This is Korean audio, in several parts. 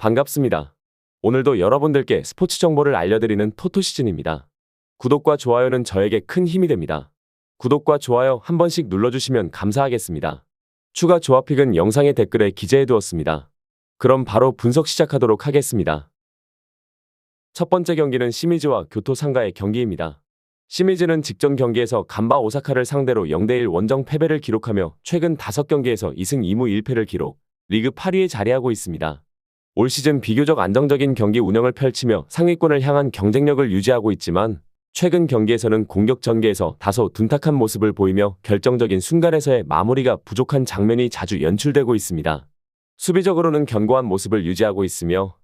반갑습니다. 오늘도 여러분들께 스포츠 정보를 알려드리는 토토시즌입니다. 구독과 좋아요는 저에게 큰 힘이 됩니다. 구독과 좋아요 한 번씩 눌러주시면 감사하겠습니다. 추가 조합픽은 영상의 댓글에 기재해두었습니다. 그럼 바로 분석 시작하도록 하겠습니다. 첫 번째 경기는 시미즈와 교토 상가의 경기입니다. 시미즈는 직전 경기에서 간바 오사카를 상대로 0대1 원정 패배를 기록하며 최근 5경기에서 2승 2무 1패를 기록, 리그 8위에 자리하고 있습니다. 올 시즌 비교적 안정적인 경기 운영을 펼치며 상위권을 향한 경쟁력을 유지하고 있지만 최근 경기에서는 공격 전개에서 다소 둔탁한 모습을 보이며 결정적인 순간에서의 마무리가 부족한 장면이 자주 연출되고 있습니다. 수비적으로는 견고한 모습을 유지하고 있으며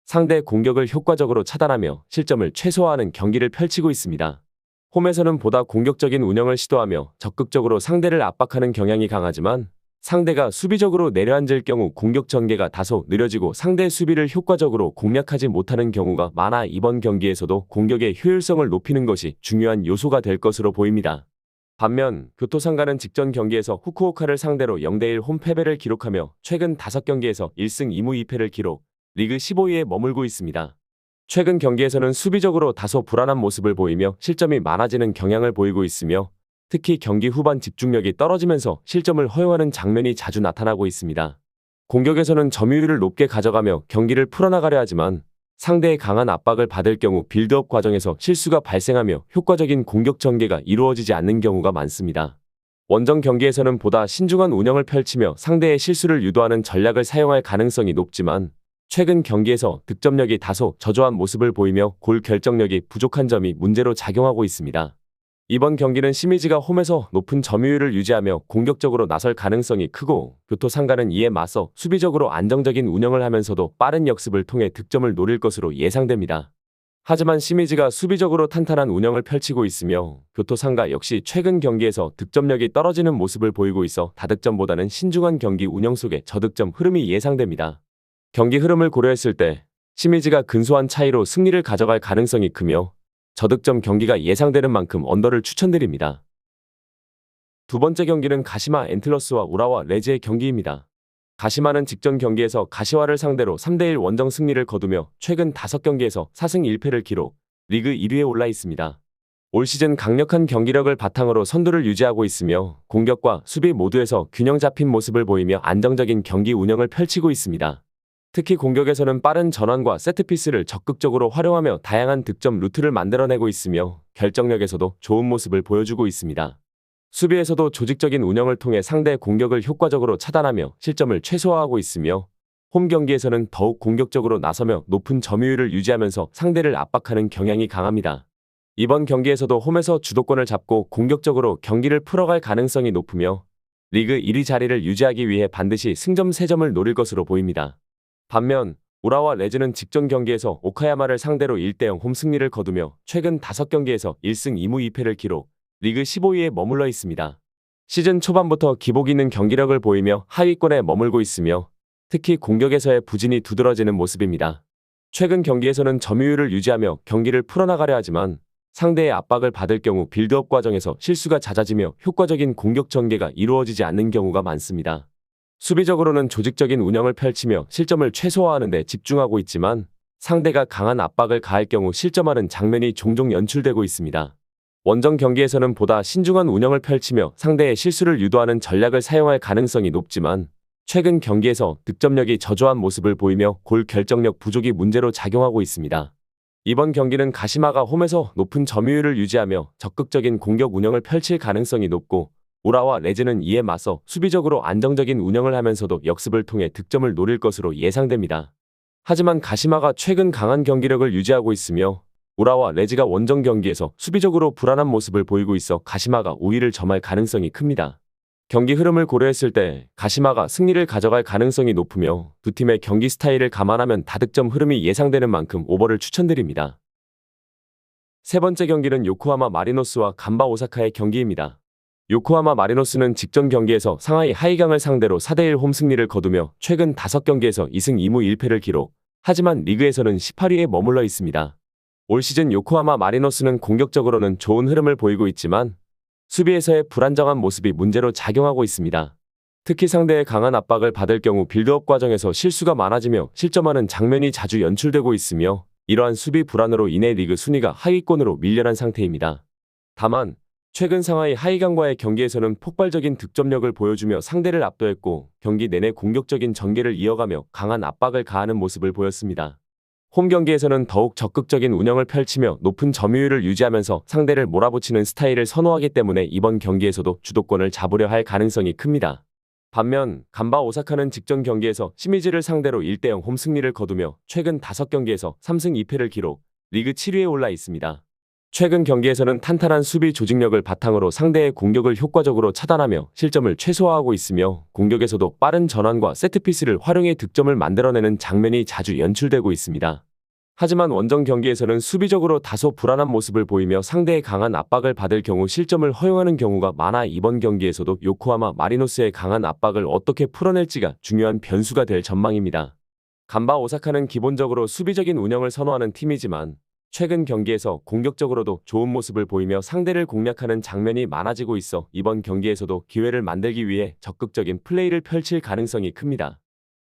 상대 공격을 효과적으로 차단하며 실점을 최소화하는 경기를 펼치고 있습니다. 홈에서는 보다 공격적인 운영을 시도하며 적극적으로 상대를 압박하는 경향이 강하지만 상대가 수비적으로 내려앉을 경우 공격 전개가 다소 느려지고 상대 수비를 효과적으로 공략하지 못하는 경우가 많아 이번 경기에서도 공격의 효율성을 높이는 것이 중요한 요소가 될 것으로 보입니다. 반면 교토 상가는 직전 경기에서 후쿠오카를 상대로 0대1 홈패배를 기록하며 최근 5경기에서 1승 2무 2패를 기록, 리그 15위에 머물고 있습니다. 최근 경기에서는 수비적으로 다소 불안한 모습을 보이며 실점이 많아지는 경향을 보이고 있으며 특히 경기 후반 집중력이 떨어지면서 실점을 허용하는 장면이 자주 나타나고 있습니다. 공격에서는 점유율을 높게 가져가며 경기를 풀어나가려 하지만 상대의 강한 압박을 받을 경우 빌드업 과정에서 실수가 발생하며 효과적인 공격 전개가 이루어지지 않는 경우가 많습니다. 원정 경기에서는 보다 신중한 운영을 펼치며 상대의 실수를 유도하는 전략을 사용할 가능성이 높지만 최근 경기에서 득점력이 다소 저조한 모습을 보이며 골 결정력이 부족한 점이 문제로 작용하고 있습니다. 이번 경기는 시미즈가 홈에서 높은 점유율을 유지하며 공격적으로 나설 가능성이 크고 교토 상가는 이에 맞서 수비적으로 안정적인 운영을 하면서도 빠른 역습을 통해 득점을 노릴 것으로 예상됩니다. 하지만 시미즈가 수비적으로 탄탄한 운영을 펼치고 있으며 교토 상가 역시 최근 경기에서 득점력이 떨어지는 모습을 보이고 있어 다득점보다는 신중한 경기 운영 속에 저득점 흐름이 예상됩니다. 경기 흐름을 고려했을 때 시미즈가 근소한 차이로 승리를 가져갈 가능성이 크며 저득점 경기가 예상되는 만큼 언더를 추천드립니다. 두 번째 경기는 가시마 엔틀러스와 우라와 레즈의 경기입니다. 가시마는 직전 경기에서 가시와를 상대로 3대1 원정 승리를 거두며 최근 5경기에서 4승 1패를 기록, 리그 1위에 올라 있습니다. 올 시즌 강력한 경기력을 바탕으로 선두를 유지하고 있으며 공격과 수비 모두에서 균형 잡힌 모습을 보이며 안정적인 경기 운영을 펼치고 있습니다. 특히 공격에서는 빠른 전환과 세트피스를 적극적으로 활용하며 다양한 득점 루트를 만들어내고 있으며 결정력에서도 좋은 모습을 보여주고 있습니다. 수비에서도 조직적인 운영을 통해 상대의 공격을 효과적으로 차단하며 실점을 최소화하고 있으며 홈 경기에서는 더욱 공격적으로 나서며 높은 점유율을 유지하면서 상대를 압박하는 경향이 강합니다. 이번 경기에서도 홈에서 주도권을 잡고 공격적으로 경기를 풀어갈 가능성이 높으며 리그 1위 자리를 유지하기 위해 반드시 승점 3점을 노릴 것으로 보입니다. 반면 우라와 레즈는 직전 경기에서 오카야마를 상대로 1대0 홈 승리를 거두며 최근 5경기에서 1승 2무 2패를 기록, 리그 15위에 머물러 있습니다. 시즌 초반부터 기복 있는 경기력을 보이며 하위권에 머물고 있으며 특히 공격에서의 부진이 두드러지는 모습입니다. 최근 경기에서는 점유율을 유지하며 경기를 풀어나가려 하지만 상대의 압박을 받을 경우 빌드업 과정에서 실수가 잦아지며 효과적인 공격 전개가 이루어지지 않는 경우가 많습니다. 수비적으로는 조직적인 운영을 펼치며 실점을 최소화하는 데 집중하고 있지만 상대가 강한 압박을 가할 경우 실점하는 장면이 종종 연출되고 있습니다. 원정 경기에서는 보다 신중한 운영을 펼치며 상대의 실수를 유도하는 전략을 사용할 가능성이 높지만 최근 경기에서 득점력이 저조한 모습을 보이며 골 결정력 부족이 문제로 작용하고 있습니다. 이번 경기는 가시마가 홈에서 높은 점유율을 유지하며 적극적인 공격 운영을 펼칠 가능성이 높고 우라와 레즈는 이에 맞서 수비적으로 안정적인 운영을 하면서도 역습을 통해 득점을 노릴 것으로 예상됩니다. 하지만 가시마가 최근 강한 경기력을 유지하고 있으며 우라와 레즈가 원정 경기에서 수비적으로 불안한 모습을 보이고 있어 가시마가 우위를 점할 가능성이 큽니다. 경기 흐름을 고려했을 때 가시마가 승리를 가져갈 가능성이 높으며 두 팀의 경기 스타일을 감안하면 다득점 흐름이 예상되는 만큼 오버를 추천드립니다. 세 번째 경기는 요코하마 마리노스와 간바 오사카의 경기입니다. 요코하마 마리노스는 직전 경기에서 상하이 하이강을 상대로 4대1 홈 승리를 거두며 최근 5경기에서 2승 2무 1패를 기록, 하지만 리그에서는 18위에 머물러 있습니다. 올 시즌 요코하마 마리노스는 공격적으로는 좋은 흐름을 보이고 있지만 수비에서의 불안정한 모습이 문제로 작용하고 있습니다. 특히 상대의 강한 압박을 받을 경우 빌드업 과정에서 실수가 많아지며 실점하는 장면이 자주 연출되고 있으며 이러한 수비 불안으로 인해 리그 순위가 하위권으로 밀려난 상태입니다. 다만 최근 상하이 하이강과의 경기에서는 폭발적인 득점력을 보여주며 상대를 압도했고 경기 내내 공격적인 전개를 이어가며 강한 압박을 가하는 모습을 보였습니다. 홈 경기에서는 더욱 적극적인 운영을 펼치며 높은 점유율을 유지하면서 상대를 몰아붙이는 스타일을 선호하기 때문에 이번 경기에서도 주도권을 잡으려 할 가능성이 큽니다. 반면 간바 오사카는 직전 경기에서 시미즈를 상대로 1대0 홈 승리를 거두며 최근 5경기에서 3승 2패를 기록, 리그 7위에 올라 있습니다. 최근 경기에서는 탄탄한 수비 조직력을 바탕으로 상대의 공격을 효과적으로 차단하며 실점을 최소화하고 있으며 공격에서도 빠른 전환과 세트피스를 활용해 득점을 만들어내는 장면이 자주 연출되고 있습니다. 하지만 원정 경기에서는 수비적으로 다소 불안한 모습을 보이며 상대의 강한 압박을 받을 경우 실점을 허용하는 경우가 많아 이번 경기에서도 요코하마 마리노스의 강한 압박을 어떻게 풀어낼지가 중요한 변수가 될 전망입니다. 간바 오사카는 기본적으로 수비적인 운영을 선호하는 팀이지만 최근 경기에서 공격적으로도 좋은 모습을 보이며 상대를 공략하는 장면이 많아지고 있어 이번 경기에서도 기회를 만들기 위해 적극적인 플레이를 펼칠 가능성이 큽니다.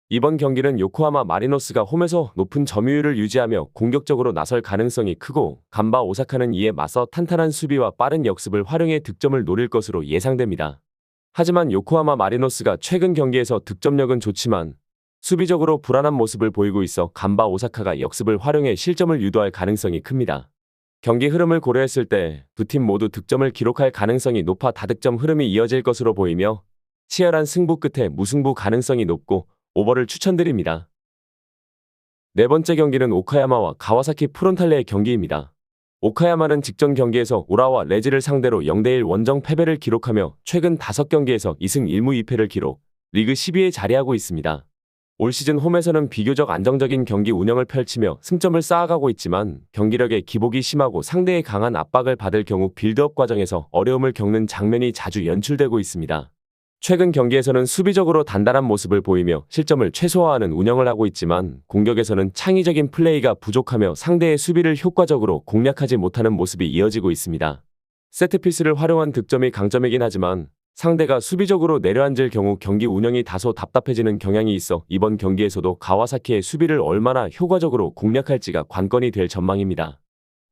이번 경기는 요코하마 마리노스가 홈에서 높은 점유율을 유지하며 공격적으로 나설 가능성이 크고 간바 오사카는 이에 맞서 탄탄한 수비와 빠른 역습을 활용해 득점을 노릴 것으로 예상됩니다. 하지만 요코하마 마리노스가 최근 경기에서 득점력은 좋지만 수비적으로 불안한 모습을 보이고 있어 간바 오사카가 역습을 활용해 실점을 유도할 가능성이 큽니다. 경기 흐름을 고려했을 때 두 팀 모두 득점을 기록할 가능성이 높아 다득점 흐름이 이어질 것으로 보이며 치열한 승부 끝에 무승부 가능성이 높고 오버를 추천드립니다. 네 번째 경기는 오카야마와 가와사키 프론탈레의 경기입니다. 오카야마는 직전 경기에서 오라와 레즈를 상대로 0대1 원정 패배를 기록하며 최근 5경기에서 2승 1무 2패를 기록, 리그 10위에 자리하고 있습니다. 올 시즌 홈에서는 비교적 안정적인 경기 운영을 펼치며 승점을 쌓아가고 있지만 경기력의 기복이 심하고 상대의 강한 압박을 받을 경우 빌드업 과정에서 어려움을 겪는 장면이 자주 연출되고 있습니다. 최근 경기에서는 수비적으로 단단한 모습을 보이며 실점을 최소화하는 운영을 하고 있지만 공격에서는 창의적인 플레이가 부족하며 상대의 수비를 효과적으로 공략하지 못하는 모습이 이어지고 있습니다. 세트피스를 활용한 득점이 강점이긴 하지만 상대가 수비적으로 내려앉을 경우 경기 운영이 다소 답답해지는 경향이 있어 이번 경기에서도 가와사키의 수비를 얼마나 효과적으로 공략할지가 관건이 될 전망입니다.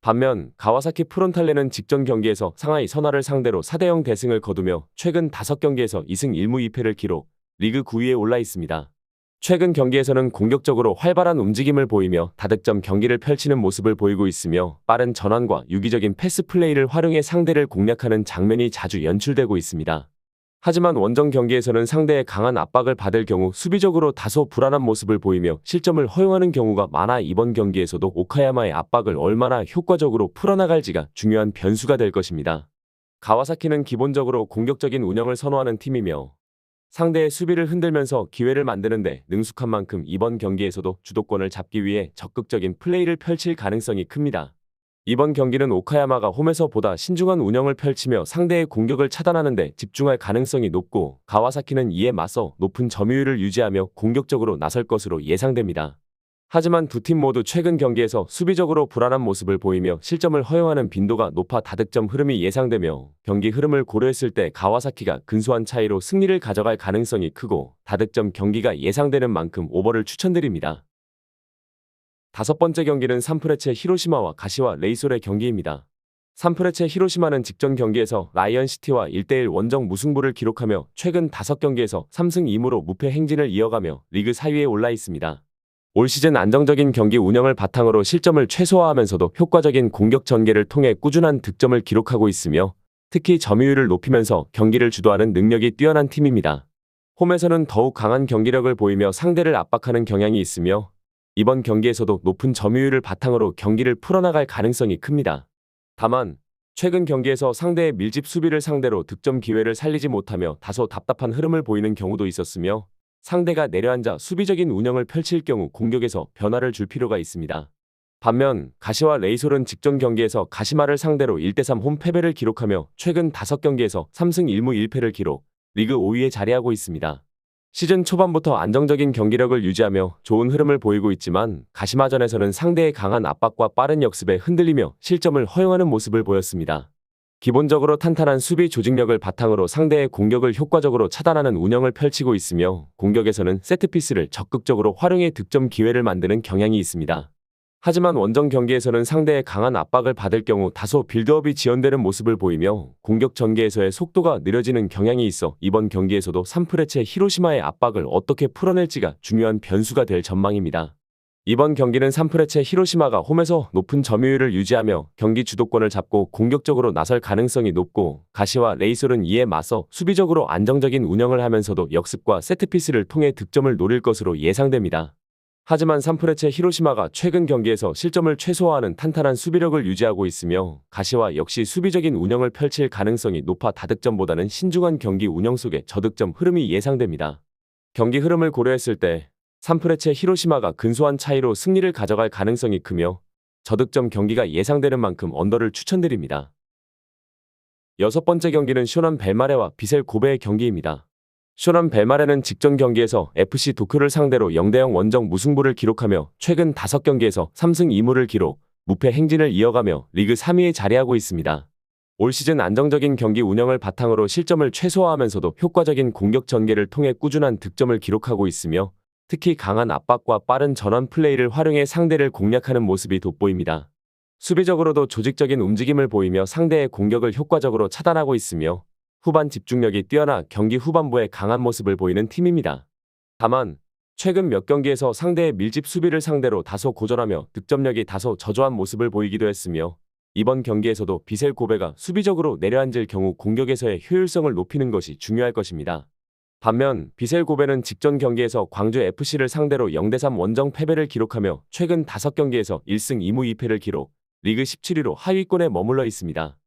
반면 가와사키 프론탈레는 직전 경기에서 상하이 선화를 상대로 4대0 대승을 거두며 최근 5경기에서 2승 1무 2패를 기록, 리그 9위에 올라 있습니다. 최근 경기에서는 공격적으로 활발한 움직임을 보이며 다득점 경기를 펼치는 모습을 보이고 있으며 빠른 전환과 유기적인 패스 플레이를 활용해 상대를 공략하는 장면이 자주 연출되고 있습니다. 하지만 원정 경기에서는 상대의 강한 압박을 받을 경우 수비적으로 다소 불안한 모습을 보이며 실점을 허용하는 경우가 많아 이번 경기에서도 오카야마의 압박을 얼마나 효과적으로 풀어나갈지가 중요한 변수가 될 것입니다. 가와사키는 기본적으로 공격적인 운영을 선호하는 팀이며 상대의 수비를 흔들면서 기회를 만드는데 능숙한 만큼 이번 경기에서도 주도권을 잡기 위해 적극적인 플레이를 펼칠 가능성이 큽니다. 이번 경기는 오카야마가 홈에서 보다 신중한 운영을 펼치며 상대의 공격을 차단하는 데 집중할 가능성이 높고 가와사키는 이에 맞서 높은 점유율을 유지하며 공격적으로 나설 것으로 예상됩니다. 하지만 두 팀 모두 최근 경기에서 수비적으로 불안한 모습을 보이며 실점을 허용하는 빈도가 높아 다득점 흐름이 예상되며 경기 흐름을 고려했을 때 가와사키가 근소한 차이로 승리를 가져갈 가능성이 크고 다득점 경기가 예상되는 만큼 오버를 추천드립니다. 다섯 번째 경기는 산프레체 히로시마와 가시와 레이솔의 경기입니다. 산프레체 히로시마는 직전 경기에서 라이언시티와 1대1 원정 무승부를 기록하며 최근 5경기에서 3승 2무로 무패 행진을 이어가며 리그 4위에 올라 있습니다. 올 시즌 안정적인 경기 운영을 바탕으로 실점을 최소화하면서도 효과적인 공격 전개를 통해 꾸준한 득점을 기록하고 있으며 특히 점유율을 높이면서 경기를 주도하는 능력이 뛰어난 팀입니다. 홈에서는 더욱 강한 경기력을 보이며 상대를 압박하는 경향이 있으며 이번 경기에서도 높은 점유율을 바탕으로 경기를 풀어나갈 가능성이 큽니다. 다만 최근 경기에서 상대의 밀집 수비를 상대로 득점 기회를 살리지 못하며 다소 답답한 흐름을 보이는 경우도 있었으며 상대가 내려앉아 수비적인 운영을 펼칠 경우 공격에서 변화를 줄 필요가 있습니다. 반면 가시와 레이솔은 직전 경기에서 가시마를 상대로 1대3 홈 패배를 기록하며 최근 5경기에서 3승 1무 1패를 기록, 리그 5위에 자리하고 있습니다. 시즌 초반부터 안정적인 경기력을 유지하며 좋은 흐름을 보이고 있지만 가시마전에서는 상대의 강한 압박과 빠른 역습에 흔들리며 실점을 허용하는 모습을 보였습니다. 기본적으로 탄탄한 수비 조직력을 바탕으로 상대의 공격을 효과적으로 차단하는 운영을 펼치고 있으며 공격에서는 세트피스를 적극적으로 활용해 득점 기회를 만드는 경향이 있습니다. 하지만 원정 경기에서는 상대의 강한 압박을 받을 경우 다소 빌드업이 지연되는 모습을 보이며 공격 전개에서의 속도가 느려지는 경향이 있어 이번 경기에서도 산프레체 히로시마의 압박을 어떻게 풀어낼지가 중요한 변수가 될 전망입니다. 이번 경기는 산프레체 히로시마가 홈에서 높은 점유율을 유지하며 경기 주도권을 잡고 공격적으로 나설 가능성이 높고 가시와 레이솔은 이에 맞서 수비적으로 안정적인 운영을 하면서도 역습과 세트피스를 통해 득점을 노릴 것으로 예상됩니다. 하지만 산프레체 히로시마가 최근 경기에서 실점을 최소화하는 탄탄한 수비력을 유지하고 있으며 가시와 역시 수비적인 운영을 펼칠 가능성이 높아 다득점보다는 신중한 경기 운영 속에 저득점 흐름이 예상됩니다. 경기 흐름을 고려했을 때 산프레체 히로시마가 근소한 차이로 승리를 가져갈 가능성이 크며 저득점 경기가 예상되는 만큼 언더를 추천드립니다. 여섯 번째 경기는 쇼난 벨마레와 비셀 고베의 경기입니다. 쇼난 벨마레는 직전 경기에서 FC 도쿄를 상대로 0대0 원정 무승부를 기록하며 최근 5경기에서 3승 2무를 기록, 무패 행진을 이어가며 리그 3위에 자리하고 있습니다. 올 시즌 안정적인 경기 운영을 바탕으로 실점을 최소화하면서도 효과적인 공격 전개를 통해 꾸준한 득점을 기록하고 있으며 특히 강한 압박과 빠른 전원 플레이를 활용해 상대를 공략하는 모습이 돋보입니다. 수비적으로도 조직적인 움직임을 보이며 상대의 공격을 효과적으로 차단하고 있으며 후반 집중력이 뛰어나 경기 후반부에 강한 모습을 보이는 팀입니다. 다만 최근 몇 경기에서 상대의 밀집 수비를 상대로 다소 고전하며 득점력이 다소 저조한 모습을 보이기도 했으며 이번 경기에서도 비셀 고베가 수비적으로 내려앉을 경우 공격에서의 효율성을 높이는 것이 중요할 것입니다. 반면 비셀 고베는 직전 경기에서 광주 FC를 상대로 0대3 원정 패배를 기록하며 최근 5경기에서 1승 2무 2패를 기록, 리그 17위로 하위권에 머물러 있습니다.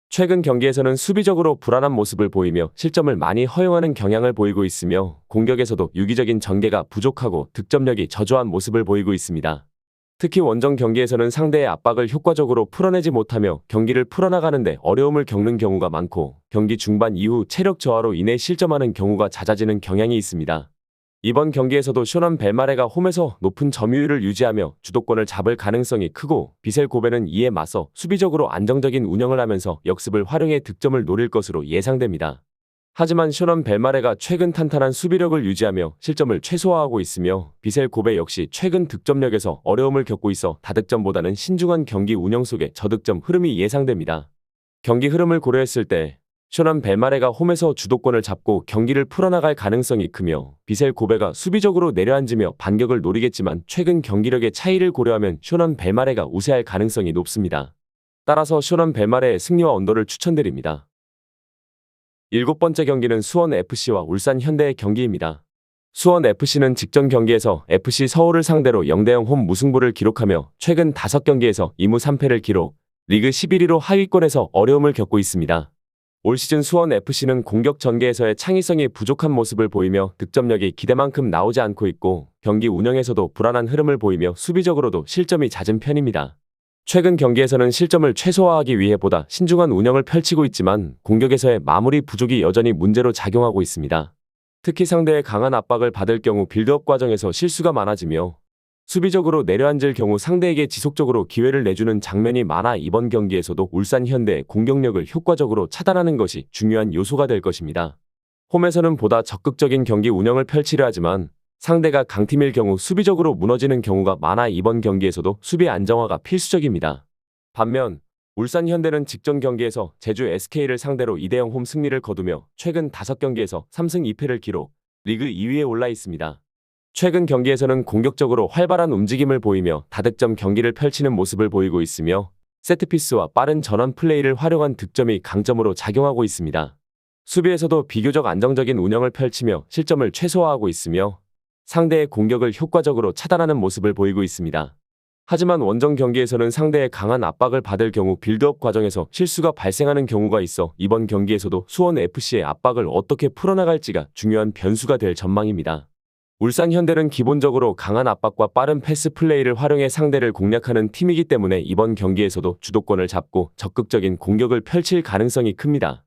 최근 경기에서는 수비적으로 불안한 모습을 보이며 실점을 많이 허용하는 경향을 보이고 있으며 공격에서도 유기적인 전개가 부족하고 득점력이 저조한 모습을 보이고 있습니다. 특히 원정 경기에서는 상대의 압박을 효과적으로 풀어내지 못하며 경기를 풀어나가는데 어려움을 겪는 경우가 많고 경기 중반 이후 체력 저하로 인해 실점하는 경우가 잦아지는 경향이 있습니다. 이번 경기에서도 쇼난 벨마레가 홈에서 높은 점유율을 유지하며 주도권을 잡을 가능성이 크고 비셀 고베는 이에 맞서 수비적으로 안정적인 운영을 하면서 역습을 활용해 득점을 노릴 것으로 예상됩니다. 하지만 쇼난 벨마레가 최근 탄탄한 수비력을 유지하며 실점을 최소화하고 있으며 비셀 고베 역시 최근 득점력에서 어려움을 겪고 있어 다득점보다는 신중한 경기 운영 속에 저득점 흐름이 예상됩니다. 경기 흐름을 고려했을 때 쇼난 벨마레가 홈에서 주도권을 잡고 경기를 풀어나갈 가능성이 크며 비셀 고베가 수비적으로 내려앉으며 반격을 노리겠지만 최근 경기력의 차이를 고려하면 쇼난 벨마레가 우세할 가능성이 높습니다. 따라서 쇼난 벨마레의 승리와 언더를 추천드립니다. 일곱 번째 경기는 수원FC와 울산현대의 경기입니다. 수원FC는 직전 경기에서 FC 서울을 상대로 0대0 홈 무승부를 기록하며 최근 5경기에서 2무 3패를 기록, 리그 11위로 하위권에서 어려움을 겪고 있습니다. 올 시즌 수원FC는 공격 전개에서의 창의성이 부족한 모습을 보이며 득점력이 기대만큼 나오지 않고 있고 경기 운영에서도 불안한 흐름을 보이며 수비적으로도 실점이 잦은 편입니다. 최근 경기에서는 실점을 최소화하기 위해 보다 신중한 운영을 펼치고 있지만 공격에서의 마무리 부족이 여전히 문제로 작용하고 있습니다. 특히 상대의 강한 압박을 받을 경우 빌드업 과정에서 실수가 많아지며 수비적으로 내려앉을 경우 상대에게 지속적으로 기회를 내주는 장면이 많아 이번 경기에서도 울산 현대의 공격력을 효과적으로 차단하는 것이 중요한 요소가 될 것입니다. 홈에서는 보다 적극적인 경기 운영을 펼치려 하지만 상대가 강팀일 경우 수비적으로 무너지는 경우가 많아 이번 경기에서도 수비 안정화가 필수적입니다. 반면 울산 현대는 직전 경기에서 제주 SK를 상대로 2대0 홈 승리를 거두며 최근 5경기에서 3승 2패를 기록, 리그 2위에 올라 있습니다. 최근 경기에서는 공격적으로 활발한 움직임을 보이며 다득점 경기를 펼치는 모습을 보이고 있으며 세트피스와 빠른 전환 플레이를 활용한 득점이 강점으로 작용하고 있습니다. 수비에서도 비교적 안정적인 운영을 펼치며 실점을 최소화하고 있으며 상대의 공격을 효과적으로 차단하는 모습을 보이고 있습니다. 하지만 원정 경기에서는 상대의 강한 압박을 받을 경우 빌드업 과정에서 실수가 발생하는 경우가 있어 이번 경기에서도 수원FC의 압박을 어떻게 풀어나갈지가 중요한 변수가 될 전망입니다. 울산 현대는 기본적으로 강한 압박과 빠른 패스 플레이를 활용해 상대를 공략하는 팀이기 때문에 이번 경기에서도 주도권을 잡고 적극적인 공격을 펼칠 가능성이 큽니다.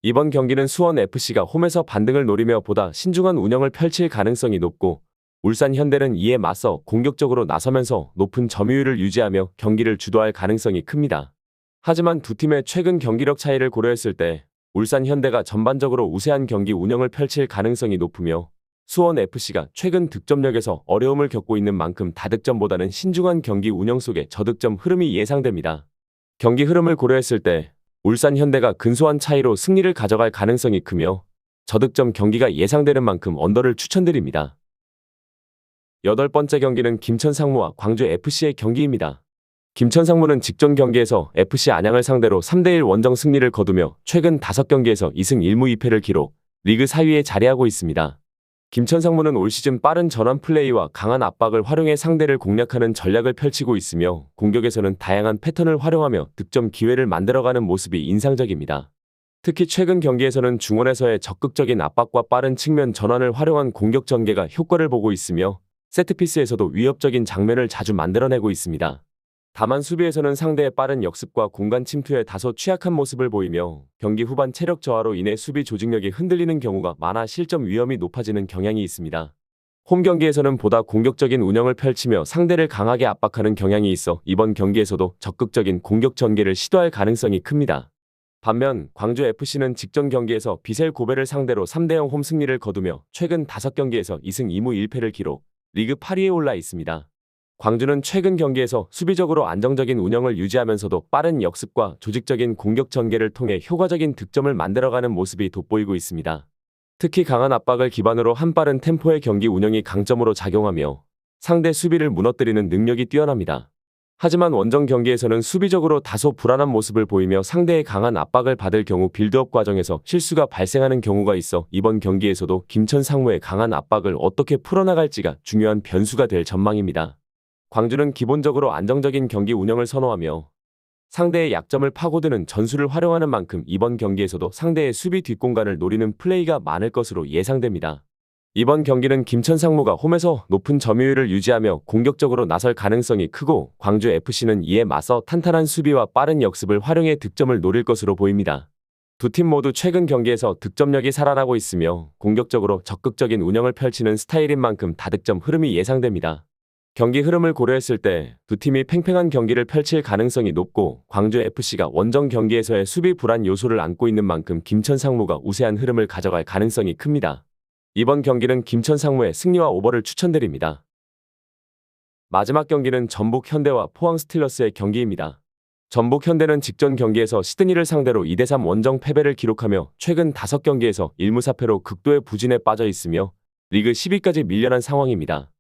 이번 경기는 수원FC가 홈에서 반등을 노리며 보다 신중한 운영을 펼칠 가능성이 높고 울산 현대는 이에 맞서 공격적으로 나서면서 높은 점유율을 유지하며 경기를 주도할 가능성이 큽니다. 하지만 두 팀의 최근 경기력 차이를 고려했을 때 울산 현대가 전반적으로 우세한 경기 운영을 펼칠 가능성이 높으며 수원 FC가 최근 득점력에서 어려움을 겪고 있는 만큼 다득점보다는 신중한 경기 운영 속에 저득점 흐름이 예상됩니다. 경기 흐름을 고려했을 때 울산 현대가 근소한 차이로 승리를 가져갈 가능성이 크며 저득점 경기가 예상되는 만큼 언더를 추천드립니다. 8번째 경기는 김천 상무와 광주 FC의 경기입니다. 김천 상무는 직전 경기에서 FC 안양을 상대로 3대1 원정 승리를 거두며 최근 5경기에서 2승 1무 2패를 기록, 리그 4위에 자리하고 있습니다. 김천 상무는 올 시즌 빠른 전환 플레이와 강한 압박을 활용해 상대를 공략하는 전략을 펼치고 있으며 공격에서는 다양한 패턴을 활용하며 득점 기회를 만들어가는 모습이 인상적입니다. 특히 최근 경기에서는 중원에서의 적극적인 압박과 빠른 측면 전환을 활용한 공격 전개가 효과를 보고 있으며 세트피스에서도 위협적인 장면을 자주 만들어내고 있습니다. 다만 수비에서는 상대의 빠른 역습과 공간 침투에 다소 취약한 모습을 보이며 경기 후반 체력 저하로 인해 수비 조직력이 흔들리는 경우가 많아 실점 위험이 높아지는 경향이 있습니다. 홈 경기에서는 보다 공격적인 운영을 펼치며 상대를 강하게 압박하는 경향이 있어 이번 경기에서도 적극적인 공격 전개를 시도할 가능성이 큽니다. 반면 광주 FC는 직전 경기에서 비셀 고베를 상대로 3대0 홈 승리를 거두며 최근 5경기에서 2승 2무 1패를 기록, 리그 8위에 올라 있습니다. 광주는 최근 경기에서 수비적으로 안정적인 운영을 유지하면서도 빠른 역습과 조직적인 공격 전개를 통해 효과적인 득점을 만들어가는 모습이 돋보이고 있습니다. 특히 강한 압박을 기반으로 한 빠른 템포의 경기 운영이 강점으로 작용하며 상대 수비를 무너뜨리는 능력이 뛰어납니다. 하지만 원정 경기에서는 수비적으로 다소 불안한 모습을 보이며 상대의 강한 압박을 받을 경우 빌드업 과정에서 실수가 발생하는 경우가 있어 이번 경기에서도 김천 상무의 강한 압박을 어떻게 풀어나갈지가 중요한 변수가 될 전망입니다. 광주는 기본적으로 안정적인 경기 운영을 선호하며 상대의 약점을 파고드는 전술을 활용하는 만큼 이번 경기에서도 상대의 수비 뒷공간을 노리는 플레이가 많을 것으로 예상됩니다. 이번 경기는 김천 상무가 홈에서 높은 점유율을 유지하며 공격적으로 나설 가능성이 크고 광주 FC는 이에 맞서 탄탄한 수비와 빠른 역습을 활용해 득점을 노릴 것으로 보입니다. 두 팀 모두 최근 경기에서 득점력이 살아나고 있으며 공격적으로 적극적인 운영을 펼치는 스타일인 만큼 다득점 흐름이 예상됩니다. 경기 흐름을 고려했을 때 두 팀이 팽팽한 경기를 펼칠 가능성이 높고 광주 FC가 원정 경기에서의 수비 불안 요소를 안고 있는 만큼 김천 상무가 우세한 흐름을 가져갈 가능성이 큽니다. 이번 경기는 김천 상무의 승리와 오버를 추천드립니다. 마지막 경기는 전북 현대와 포항 스틸러스의 경기입니다. 전북 현대는 직전 경기에서 시드니를 상대로 2대3 원정 패배를 기록하며 최근 5경기에서 1무 4패로 극도의 부진에 빠져 있으며 리그 10위까지 밀려난 상황입니다.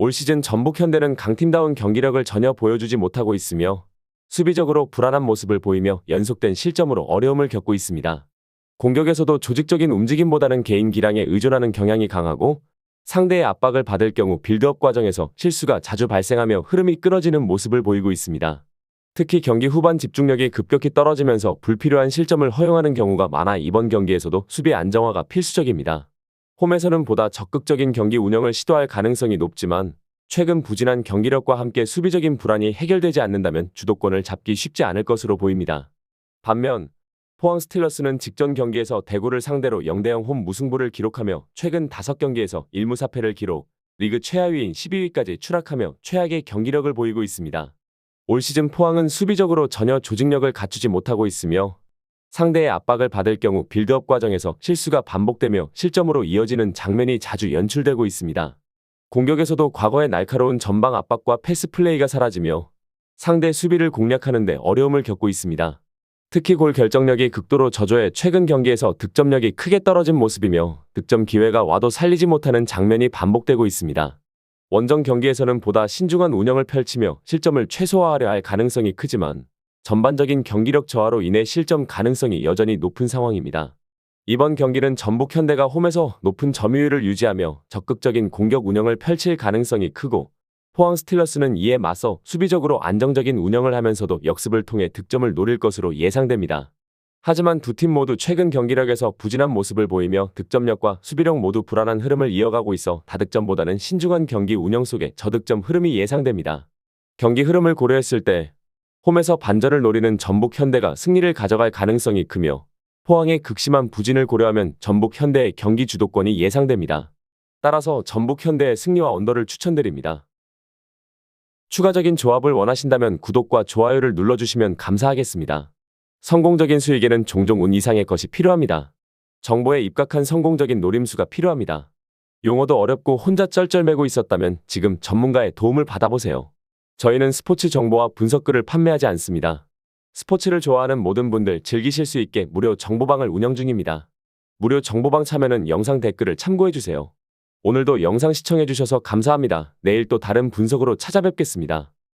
올 시즌 전북 현대는 강팀다운 경기력을 전혀 보여주지 못하고 있으며 수비적으로 불안한 모습을 보이며 연속된 실점으로 어려움을 겪고 있습니다. 공격에서도 조직적인 움직임보다는 개인 기량에 의존하는 경향이 강하고 상대의 압박을 받을 경우 빌드업 과정에서 실수가 자주 발생하며 흐름이 끊어지는 모습을 보이고 있습니다. 특히 경기 후반 집중력이 급격히 떨어지면서 불필요한 실점을 허용하는 경우가 많아 이번 경기에서도 수비 안정화가 필수적입니다. 홈에서는 보다 적극적인 경기 운영을 시도할 가능성이 높지만 최근 부진한 경기력과 함께 수비적인 불안이 해결되지 않는다면 주도권을 잡기 쉽지 않을 것으로 보입니다. 반면 포항 스틸러스는 직전 경기에서 대구를 상대로 0대0 홈 무승부를 기록하며 최근 5경기에서 1무 4패를 기록, 리그 최하위인 12위까지 추락하며 최악의 경기력을 보이고 있습니다. 올 시즌 포항은 수비적으로 전혀 조직력을 갖추지 못하고 있으며 상대의 압박을 받을 경우 빌드업 과정에서 실수가 반복되며 실점으로 이어지는 장면이 자주 연출되고 있습니다. 공격에서도 과거의 날카로운 전방 압박과 패스 플레이가 사라지며 상대 수비를 공략하는 데 어려움을 겪고 있습니다. 특히 골 결정력이 극도로 저조해 최근 경기에서 득점력이 크게 떨어진 모습이며 득점 기회가 와도 살리지 못하는 장면이 반복되고 있습니다. 원정 경기에서는 보다 신중한 운영을 펼치며 실점을 최소화하려 할 가능성이 크지만 전반적인 경기력 저하로 인해 실점 가능성이 여전히 높은 상황입니다. 이번 경기는 전북 현대가 홈에서 높은 점유율을 유지하며 적극적인 공격 운영을 펼칠 가능성이 크고 포항 스틸러스는 이에 맞서 수비적으로 안정적인 운영을 하면서도 역습을 통해 득점을 노릴 것으로 예상됩니다. 하지만 두 팀 모두 최근 경기력에서 부진한 모습을 보이며 득점력과 수비력 모두 불안한 흐름을 이어가고 있어 다득점보다는 신중한 경기 운영 속에 저득점 흐름이 예상됩니다. 경기 흐름을 고려했을 때 홈에서 반전을 노리는 전북 현대가 승리를 가져갈 가능성이 크며 포항의 극심한 부진을 고려하면 전북 현대의 경기 주도권이 예상됩니다. 따라서 전북 현대의 승리와 언더를 추천드립니다. 추가적인 조합을 원하신다면 구독과 좋아요를 눌러주시면 감사하겠습니다. 성공적인 수익에는 종종 운 이상의 것이 필요합니다. 정보에 입각한 성공적인 노림수가 필요합니다. 용어도 어렵고 혼자 쩔쩔매고 있었다면 지금 전문가의 도움을 받아보세요. 저희는 스포츠 정보와 분석글을 판매하지 않습니다. 스포츠를 좋아하는 모든 분들 즐기실 수 있게 무료 정보방을 운영 중입니다. 무료 정보방 참여는 영상 댓글을 참고해주세요. 오늘도 영상 시청해주셔서 감사합니다. 내일 또 다른 분석으로 찾아뵙겠습니다.